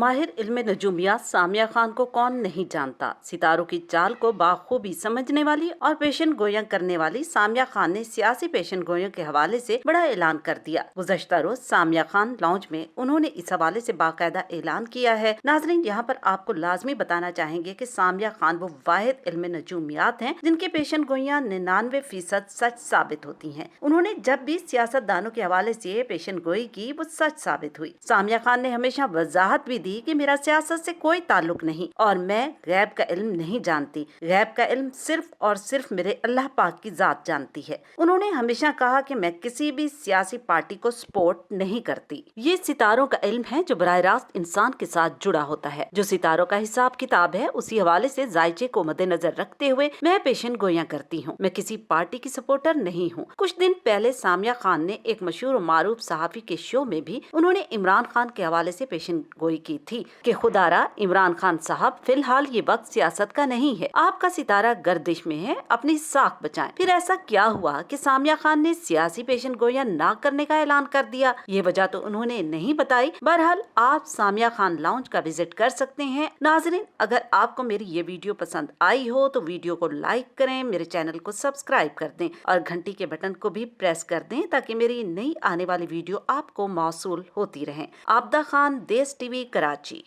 माहिर इल्म नजूमिया सामिया खान को कौन नहीं जानता। सितारों की चाल को बाखूबी समझने वाली और पेशन गोइयां करने वाली सामिया खान ने सियासी पेशन गोइयों के हवाले से बड़ा ऐलान कर दिया। गुज़श्ता रोज सामिया खान लाउंज में उन्होंने इस हवाले से बाकायदा ऐलान किया है। नाजरीन, यहाँ पर आपको लाजमी बताना चाहेंगे कि सामिया खान वो वाहिद इल्म नजूमियात हैं जिनकी पेशन गोइयां 99% सच साबित होती हैं। उन्होंने जब भी सियासतदानों के हवाले से पेशन गोई की वो सच साबित हुई। सामिया खान ने हमेशा वजाहत भी दी कि मेरा सियासत से कोई ताल्लुक नहीं और मैं गैब का इल्म नहीं जानती। गैब का इल्म सिर्फ और सिर्फ मेरे अल्लाह पाक की जात जानती है। उन्होंने हमेशा कहा कि मैं किसी भी सियासी पार्टी को सपोर्ट नहीं करती। ये सितारों का इल्म है जो बराह रास्त इंसान के साथ जुड़ा होता है। जो सितारों का हिसाब किताब है उसी हवाले से जायचे को मद्देनजर रखते हुए मैं पेशन गोइयां करती हूँ। मैं किसी पार्टी की सपोर्टर नहीं हूँ। कुछ दिन पहले सामिया खान ने एक मशहूर और मारूफ सहाफी के शो में भी उन्होंने इमरान खान के हवाले से पेशन गोई की थी कि खुदारा इमरान खान साहब फिलहाल ये वक्त सियासत का नहीं है, आपका सितारा गर्दिश में है, अपनी साख बचाएं। फिर ऐसा क्या हुआ कि सामिया खान ने सियासी पेशन गोइयां ना करने का ऐलान कर दिया? ये वजह तो उन्होंने नहीं बताई। बहरहाल आप सामिया खान लाउंज का विजिट कर सकते हैं। नाजरीन, अगर आपको मेरी ये वीडियो पसंद आई हो तो वीडियो को लाइक करें, मेरे चैनल को सब्सक्राइब कर दें और घंटी के बटन को भी प्रेस कर दें ताकि मेरी नई आने वाली वीडियो आपको मौसूल होती रहे। आबदा खान, देश टीवी, कराची।